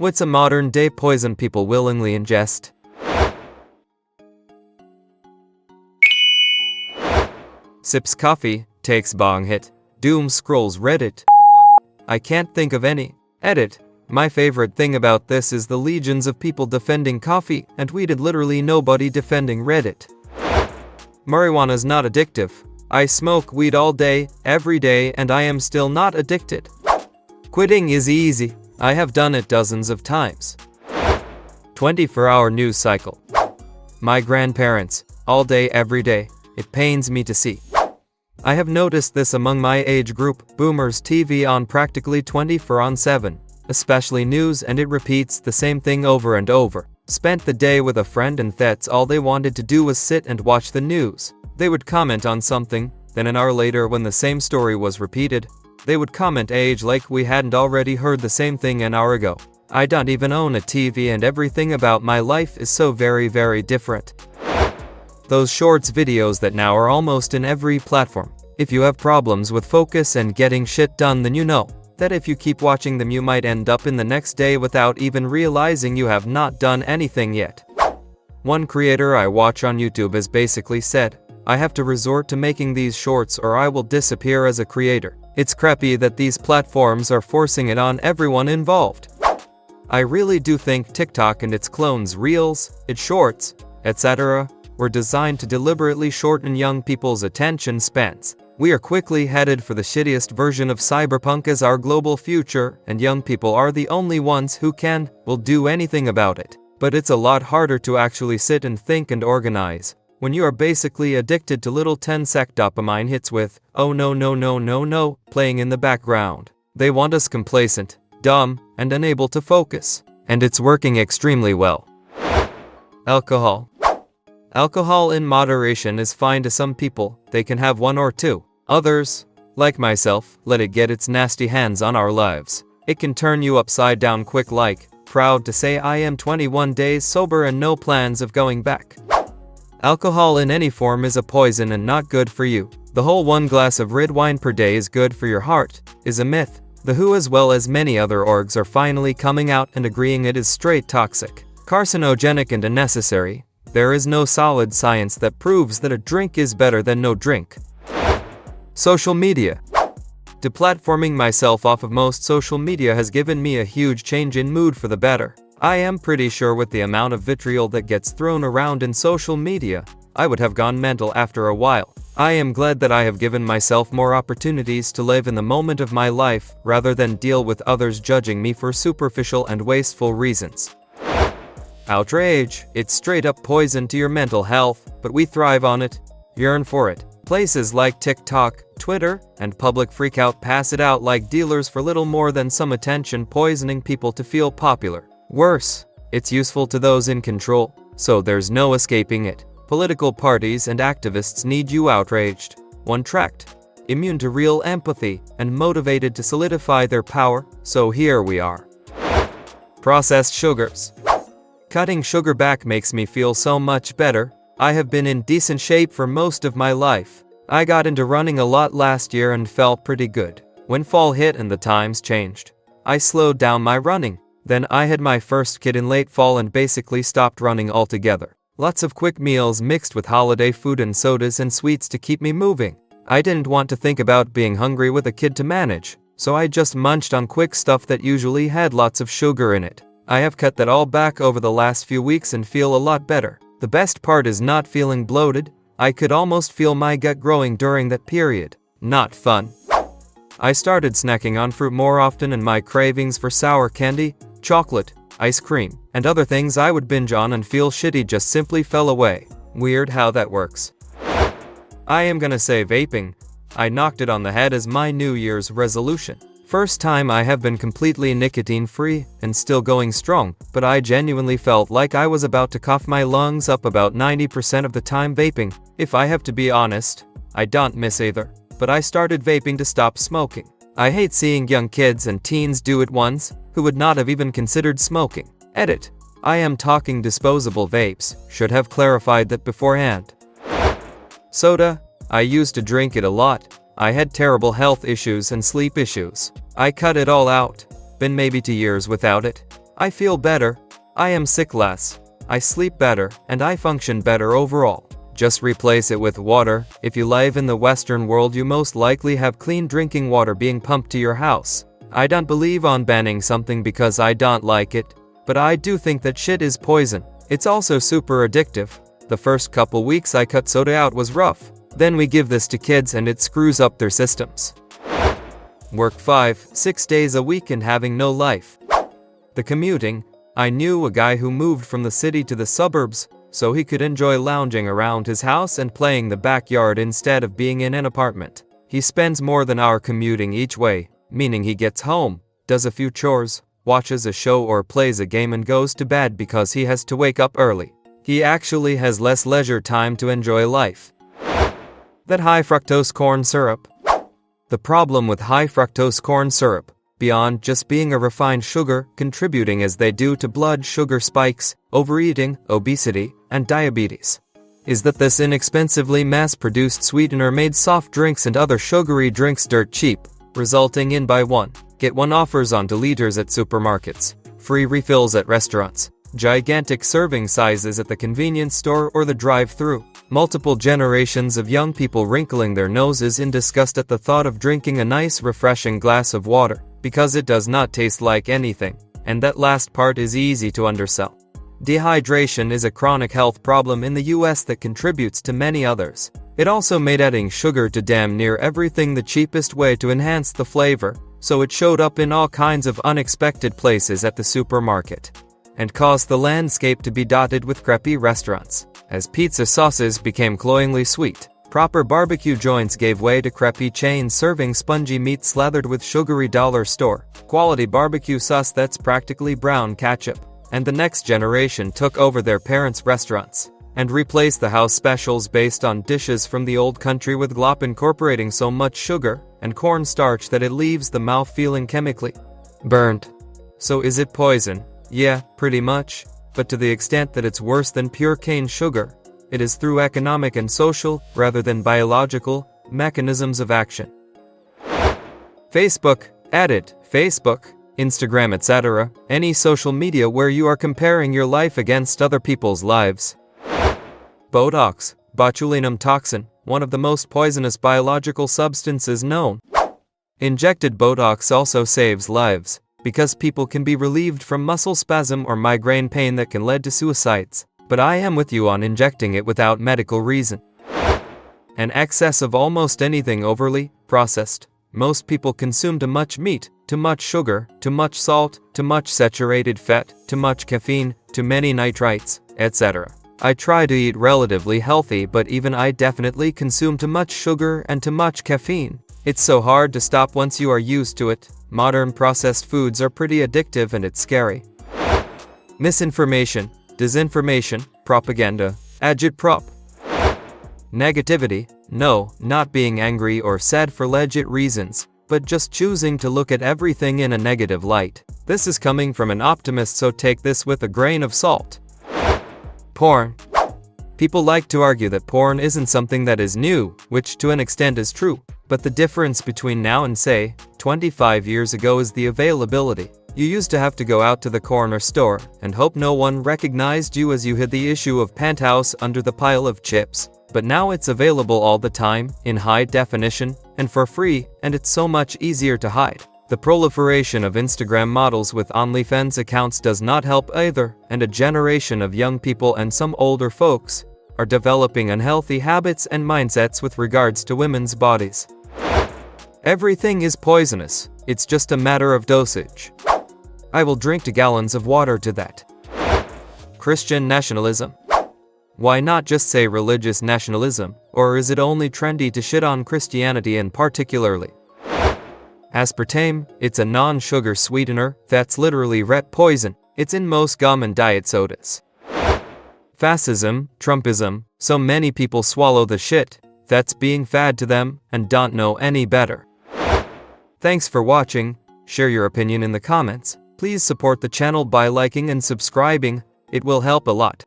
What's a modern-day poison people willingly ingest? Sips coffee, takes bong hit, doom scrolls Reddit. I can't think of any. Edit. My favorite thing about this is the legions of people defending coffee, and we did literally nobody defending Reddit. Marijuana's not addictive. I smoke weed all day, every day, and I am still not addicted. Quitting is easy. I have done it dozens of times. 24-hour news cycle. My grandparents, all day, every day. It pains me to see. I have noticed this among my age group, boomers. TV on practically 24/7, especially news, and it repeats the same thing over and over. Spent the day with a friend and that's all they wanted to do was sit and watch the news. They would comment on something, then an hour later when the same story was repeated, they would comment age like we hadn't already heard the same thing an hour ago. I don't even own a TV and everything about my life is so very different. Those shorts videos that now are almost in every platform. If you have problems with focus and getting shit done, then you know that if you keep watching them you might end up in the next day without even realizing you have not done anything yet. One creator I watch on YouTube has basically said, I have to resort to making these shorts or I will disappear as a creator. It's crappy that these platforms are forcing it on everyone involved. I really do think TikTok and its clones, Reels, its Shorts, etc., were designed to deliberately shorten young people's attention spans. We are quickly headed for the shittiest version of cyberpunk as our global future, and young people are the only ones who will do anything about it. But it's a lot harder to actually sit and think and organize when you are basically addicted to little 10-sec dopamine hits with, oh no, playing in the background. They want us complacent, dumb, and unable to focus. And it's working extremely well. Alcohol. Alcohol in moderation is fine to some people. They can have one or two. Others, like myself, let it get its nasty hands on our lives. It can turn you upside down quick, like, proud to say I am 21 days sober and no plans of going back. Alcohol in any form is a poison and not good for you. The whole one glass of red wine per day is good for your heart is a myth. The WHO as well as many other orgs are finally coming out and agreeing it is straight toxic, carcinogenic and unnecessary. There is no solid science that proves that a drink is better than no drink. Social media. Deplatforming myself off of most social media has given me a huge change in mood for the better. I am pretty sure with the amount of vitriol that gets thrown around in social media, I would have gone mental after a while. I am glad that I have given myself more opportunities to live in the moment of my life rather than deal with others judging me for superficial and wasteful reasons. Outrage. It's straight up poison to your mental health, but we thrive on it, yearn for it. Places like TikTok, Twitter, and public freakout pass it out like dealers for little more than some attention, poisoning people to feel popular. Worse, it's useful to those in control, so there's no escaping it. Political parties and activists need you outraged, one-tracked, immune to real empathy, and motivated to solidify their power, so here we are. Processed sugars. Cutting sugar back makes me feel so much better. I have been in decent shape for most of my life. I got into running a lot last year and felt pretty good. When fall hit and the times changed, I slowed down my running. Then I had my first kid in late fall and basically stopped running altogether. Lots of quick meals mixed with holiday food and sodas and sweets to keep me moving. I didn't want to think about being hungry with a kid to manage, so I just munched on quick stuff that usually had lots of sugar in it. I have cut that all back over the last few weeks and feel a lot better. The best part is not feeling bloated. I could almost feel my gut growing during that period. Not fun. I started snacking on fruit more often and my cravings for sour candy, chocolate, ice cream, and other things I would binge on and feel shitty just simply fell away. Weird how that works. I am gonna say vaping. I knocked it on the head as my New Year's resolution. First time I have been completely nicotine-free and still going strong, but I genuinely felt like I was about to cough my lungs up about 90% of the time vaping. If I have to be honest, I don't miss either, but I started vaping to stop smoking. I hate seeing young kids and teens do it once, who would not have even considered smoking. Edit. I am talking disposable vapes, should have clarified that beforehand. Soda. I used to drink it a lot. I had terrible health issues and sleep issues. I cut it all out. Been maybe 2 years without it. I feel better, I am sick less, I sleep better, and I function better overall. Just replace it with water. If you live in the Western world, you most likely have clean drinking water being pumped to your house. I don't believe on banning something because I don't like it, but I do think that shit is poison. It's also super addictive. The first couple weeks I cut soda out was rough. Then we give this to kids and it screws up their systems. Work 5-6 days a week and having no life. The commuting. I knew a guy who moved from the city to the suburbs so he could enjoy lounging around his house and playing the backyard instead of being in an apartment. He spends more than an hour commuting each way, meaning he gets home, does a few chores, watches a show or plays a game and goes to bed because he has to wake up early. He actually has less leisure time to enjoy life. That high fructose corn syrup. The problem with high fructose corn syrup, beyond just being a refined sugar contributing as they do to blood sugar spikes, overeating, obesity, and diabetes, is that this inexpensively mass-produced sweetener made soft drinks and other sugary drinks dirt cheap, resulting in buy one, get one offers on deliters at supermarkets, free refills at restaurants, gigantic serving sizes at the convenience store or the drive-thru, multiple generations of young people wrinkling their noses in disgust at the thought of drinking a nice refreshing glass of water, because it does not taste like anything, and that last part is easy to undersell. Dehydration is a chronic health problem in the US that contributes to many others. It also made adding sugar to damn near everything the cheapest way to enhance the flavor, so it showed up in all kinds of unexpected places at the supermarket, and caused the landscape to be dotted with crappy restaurants. As pizza sauces became cloyingly sweet, proper barbecue joints gave way to crappy chains serving spongy meat slathered with sugary dollar store quality barbecue sauce that's practically brown ketchup. And the next generation took over their parents' restaurants and replaced the house specials based on dishes from the old country with glop incorporating so much sugar and cornstarch that it leaves the mouth feeling chemically burnt. So is it poison? Yeah, pretty much, but to the extent that it's worse than pure cane sugar, it is through economic and social, rather than biological, mechanisms of action. Facebook, Reddit, Facebook, Instagram, etc., any social media where you are comparing your life against other people's lives. Botox, botulinum toxin, one of the most poisonous biological substances known. Injected Botox also saves lives, because people can be relieved from muscle spasm or migraine pain that can lead to suicides, but I am with you on injecting it without medical reason. An excess of almost anything overly processed. Most people consume too much meat, too much sugar, too much salt, too much saturated fat, too much caffeine, too many nitrites, etc. I try to eat relatively healthy, but even I definitely consume too much sugar and too much caffeine. It's so hard to stop once you are used to it. Modern processed foods are pretty addictive and it's scary. Misinformation, disinformation, propaganda, agitprop. Negativity, no, not being angry or sad for legit reasons, but just choosing to look at everything in a negative light. This is coming from an optimist, so take this with a grain of salt. Porn. People like to argue that porn isn't something that is new, which to an extent is true, but the difference between now and say, 25 years ago is the availability. You used to have to go out to the corner store and hope no one recognized you as you hid the issue of Penthouse under the pile of chips. But now it's available all the time, in high definition, and for free, and it's so much easier to hide. The proliferation of Instagram models with OnlyFans accounts does not help either, and a generation of young people and some older folks are developing unhealthy habits and mindsets with regards to women's bodies. Everything is poisonous, it's just a matter of dosage. I will drink 2 gallons of water to that. Christian nationalism. Why not just say religious nationalism, or is it only trendy to shit on Christianity and particularly aspartame? It's a non-sugar sweetener that's literally rat poison. It's in most gum and diet sodas. Fascism, Trumpism, so many people swallow the shit that's being fed to them and don't know any better. Thanks for watching. Share your opinion in the comments. Please support the channel by liking and subscribing. It will help a lot.